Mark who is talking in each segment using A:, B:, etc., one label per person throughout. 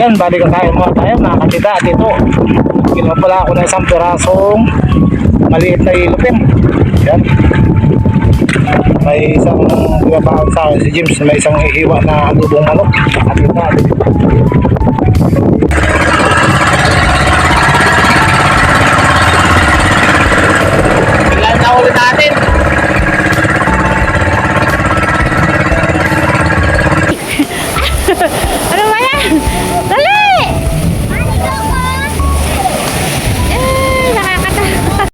A: Yan, balik kakain muna tayo mga katita. Dito, kinuha pala ako ng isang pirasong maliit na ilupin. Yan. May isang pinapaan sa akin si James. May isang ihiwa na adobong manok. Katita. Ilan na ulit natin?
B: Ano ba yan? Dali! Nakakatakot.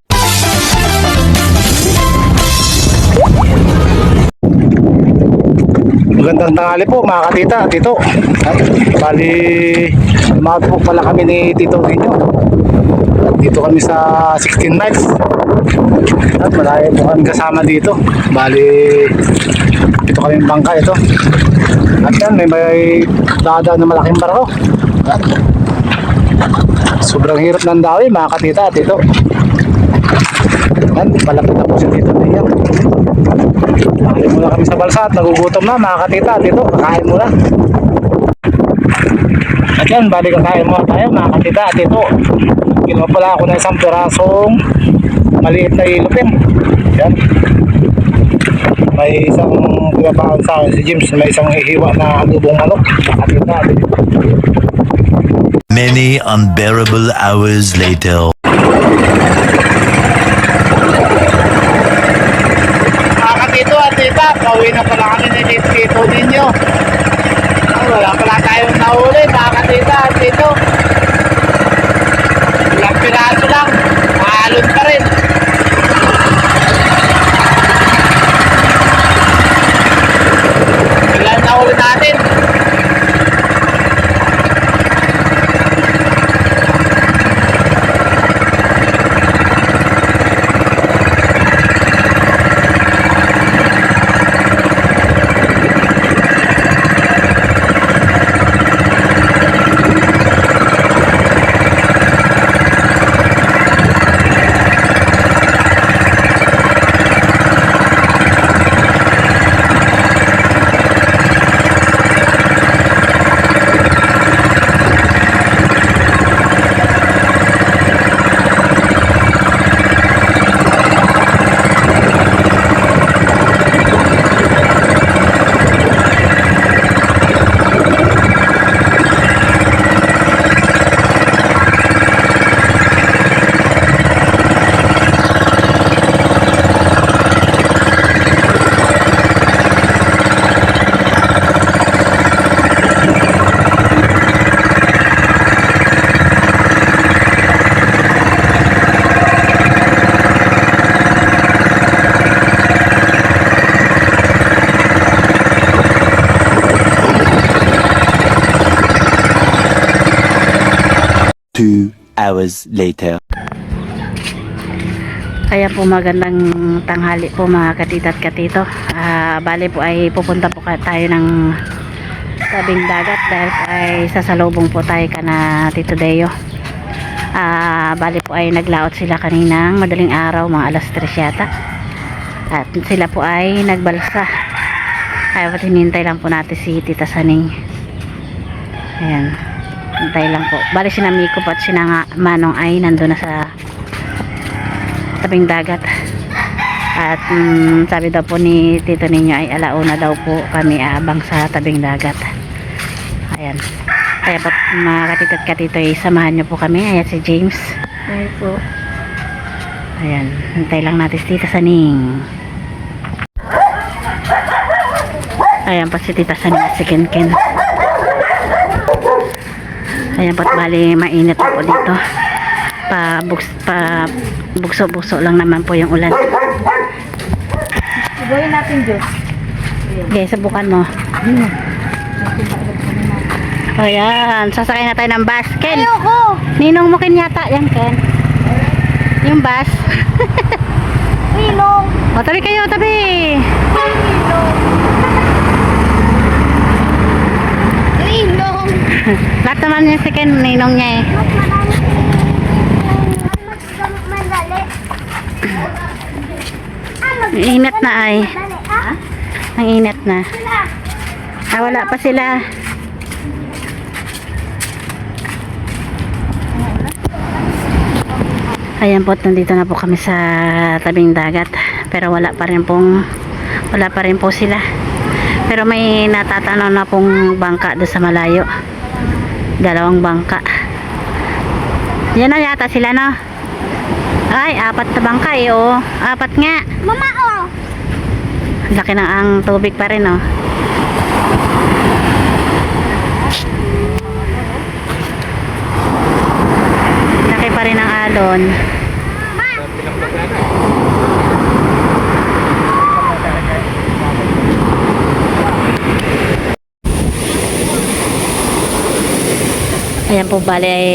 A: Magandang tanghali po mga katita, tito. Bali, lumakad po pala kami ni Tito Dino. Dito kami sa 16 miles. At malayo po kami kasama dito. Bali, dito kami bangka ito. At yan, may dadaan na malaking barko. At sobrang hirap ng dawi mga katita, tito. Yan, malapit na po si Tito Dino. Kakain muna kami sa balsa at nagugutom na mga katita, dito kakain muna. At yan, balik kakain muna tayo mga katita, dito kinuha pala ako ng isang pirasong maliit na ilupin. Yan. May isang pinapaan sa akin si James. May isang ihiwa na adobong manok. Katita, dito.
C: Many unbearable hours later.
A: Tito at tita, pauwi na pala kami ni Tito ninyo. Wala pala tayong nahuli mga katita at tito. Ilang piraso lang, mahalon pa rin. Ilan nahuli natin?
C: Hours later.
B: Kaya po magandang tanghali po mga katita at katito. Bali po ay pupunta po tayo ng tabing dagat dahil po ay sasalubong po tayo kana Tito Deo. Bali po ay naglaot sila kaninang madaling araw, mga alas 3 yata. At sila po ay nagbalsa. Kaya po hinintay lang po natin si Tita Saning. Ayan. Hintay lang po. Bali si Miko po at si Manong ay nandun na sa tabing dagat. At sabi daw po ni Tito ninyo ay alauna daw po kami aabang sa tabing dagat. Ayan. Kaya po mga katito at katito ay samahan nyo po kami. Ayan si James. Ayan po. Ayan. Hintay lang natin si Tita Saning. Ayan po si Tita Saning at si Ken. Ayan po, bali mainit po dito. Bugso-bugso lang naman po yung ulan.
D: Gawin natin, Diyos.
B: Okay, subukan mo. Ayan, sasakay na tayo ng bus. Ken,
D: Ayoko!
B: ninong mo Ken yata. Yan, Ken. Yung bus.
D: Ilong!
B: O, tabi kayo, tabi.
D: Ilong! Ilong!
B: Lahat naman yung si Ken, ninong niya eh.
D: Madali.
B: Ang init na ay.
D: Ha?
B: Ang init na. Wala pa sila. Ayan po, nandito na po kami sa tabing dagat. Pero wala pa rin po sila. Pero may natatanaw na pong bangka doon sa malayo. 2 bangka. Yan na yata sila, no? Ay, 4 na bangka eh, oh. 4 nga.
D: Mama, oh.
B: Laki na ang tubig pa rin, oh. Laki pa rin ang alon. Ayan po, bali ay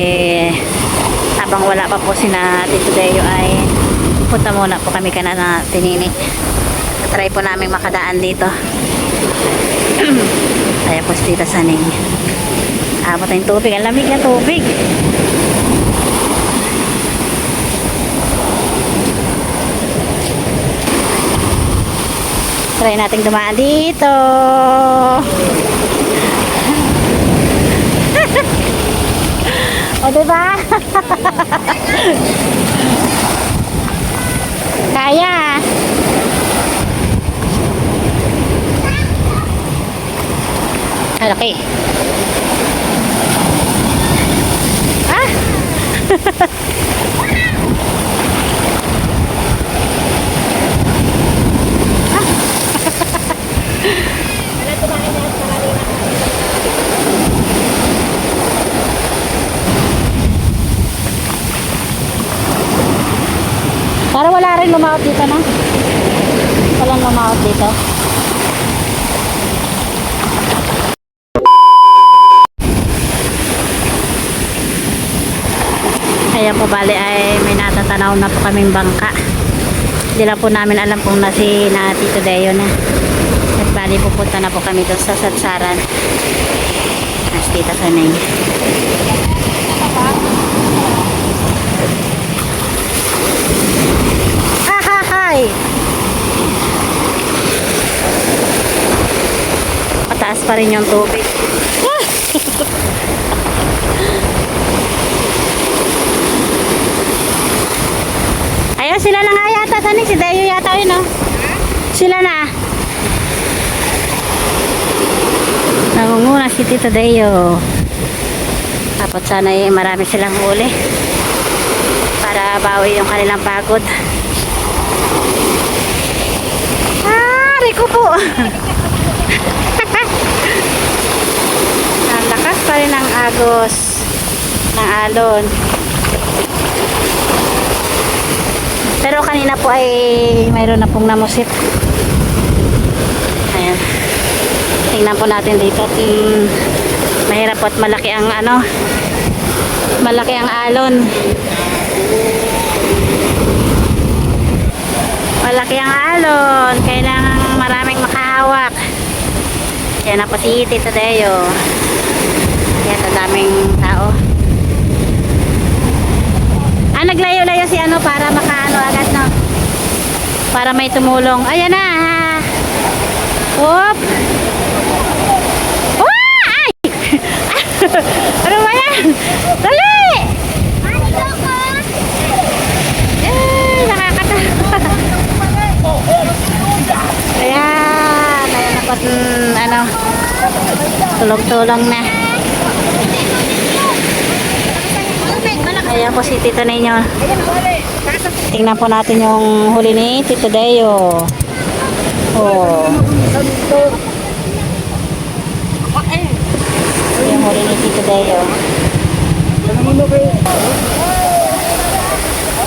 B: habang wala pa po sina Tito Deo ay punta muna po kami kana na Tinini. Try po namin makadaan dito. Ayan po si Tita Saning. Abot na yung tubig. Ang lamig na tubig. Try natin dumaan dito. O, diba? Kaya. Laki. Ah! Para wala rin lumaot dito, na? Walang lumaot dito. Ayan po, bali ay may natatanaw na po kaming bangka. Hindi lang po namin alam kung na Tito Deo na. At bali pupunta na po kami doon sa Satsaran. As Tita Sanay. Hi! Pataas pa rin yung tubig. Ayun, sila na nga yata. Saan si Deo yata yun, no? Sila na. Nangunguna si Tito Deo. Tapos sana marami silang huli para bawi yung kanilang pagod. Riko po. Ang lakas pa rin ang agos ng alon. Pero kanina po ay mayroon na pong namusit. Ayan. Tingnan po natin dito. Mahirap po at malaki ang malaki ang alon. Malaki ang alon. Kailangan maraming makahawak. Yan na po si Tito Deo. Yan, ang daming tao. Naglayo-layo si para makaano agad, no? Para may tumulong. Ayan na. Oop. Ay! Ano ba yan? Dali! Nakakatawa. Ayan. Ayan na po, tulong-tulong na. Ayan po si Tito ninyo. Tingnan po natin yung huli ni Tito Deo. Oh. Yung huli ni Tito Deo.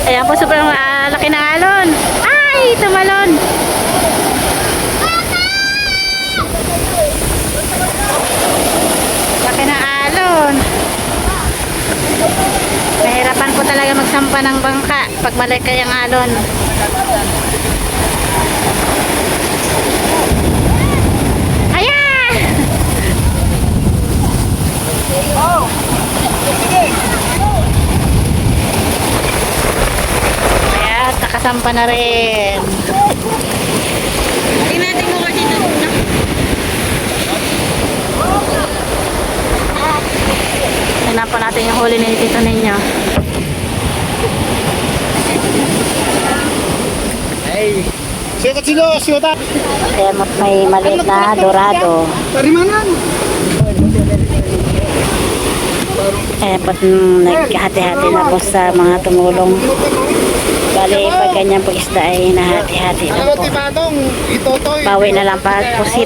B: Ayan po, sobrang laki ng alon. Ay, tumalon. Laki ng alon. Mahirapan po talaga magsampa ng bangka pag malaki ang alon. Ayan! Ayan, nakasampa na rin. Tingnan mo ko dito. Tingnan po natin yung huli ni Tito ninyo.
A: Ay. Sikat silo, sikat.
B: Ayan, may maliit na dorado.
A: Parimanan.
B: Ayan po, naghati-hati na po sa mga tumulong. Bali, pag ganyan po isda ay nahati-hati na po.
A: Patong, itotoy.
B: Bawi na lang pag pusit.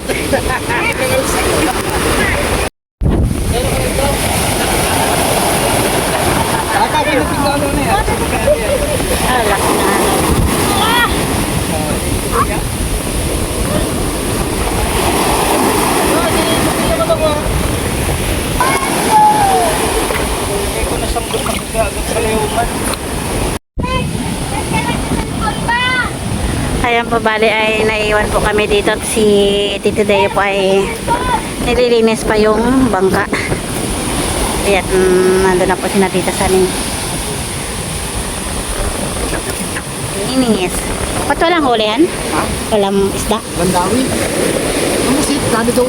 B: Ah, laki na. Ayan po, bali ay naiwan po kami dito at si Tito Deo po ay nililinis pa yung bangka. Ayan, nandun na po si Tita Saning. Linis. Ba't walang huli yan? Walang isda?
A: Landawi. Ang musit, dami daw.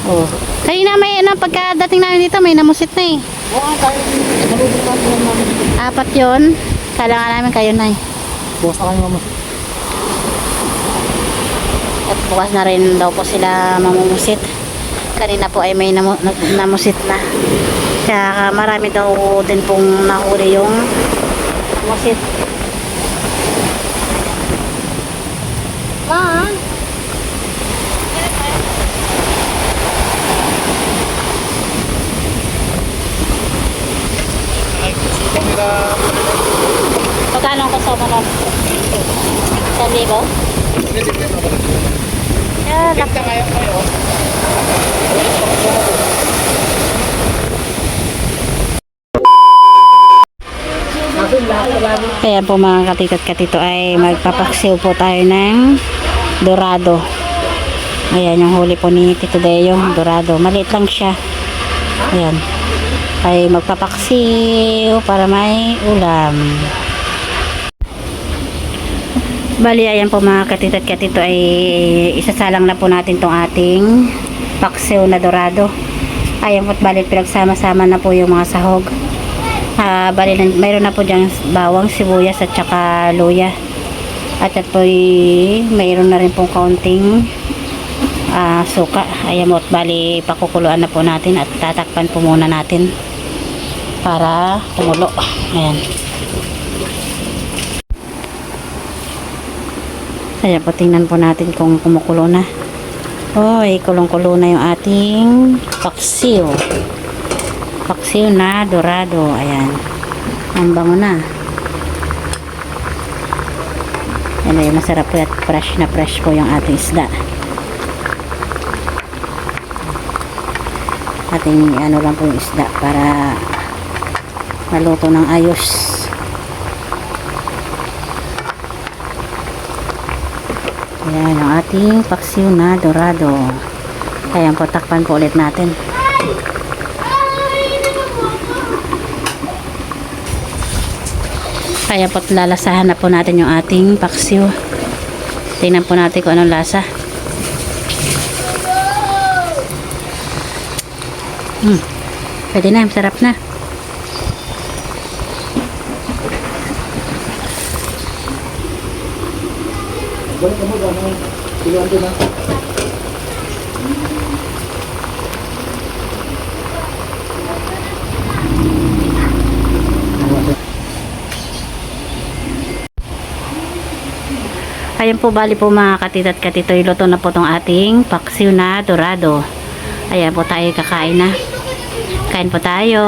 B: Oo. Kanina may pagkadating namin dito may namusit na eh.
A: Oo, tayo. Nalubog namin.
B: 4 yun. Kailangan namin kayo na eh.
A: Bukas na kayo mamusit.
B: At bukas na rin daw po sila mamumusit. Kanina po ay may namusit na. Kaya marami daw din pong nahuli yung namusit. Pagkano ang kasama nun? 1,000? Yeah,
A: Kita kayo.
B: Kaya po mga katikat katito ay magpapaksiw po tayo ng dorado. Ayan yung huli po ni Tito Deo, dorado. Maliit lang siya. Ayan. Ay magpapaksiw para may ulam. Bali ayan po mga katitat katito ay isasalang na po natin tong ating paksiw na dorado. Ayan po't bali pinagsama-sama na po yung mga sahog. Bali mayroon na po dyan bawang, sibuyas at saka luya. At po mayroon na rin pong kaunting suka. Ayan po't bali pakukuluan na po natin at tatakpan po muna natin para kumulo. Ayan. Ayan po, tingnan po natin kung kumukulo na. Oy, kulong-kulo na yung ating paksiw. Paksiw na dorado. Ayan. Ang bango na. Ayan ay masarap po at fresh na fresh po yung ating isda. Ating ano lang po yung isda para maluto ng ayos. Ayan ang ating paksiw na dorado. Ayan po, takpan po ulit natin. Ayan po, lalasahan na po natin yung ating paksiw. Tingnan po natin kung anong lasa. Pwede na, sarap na. Ayan po, bali po mga katitat katitoy, luto na po tong ating paksiw na dorado. Ayan po, tayo kakain na. Kain po tayo.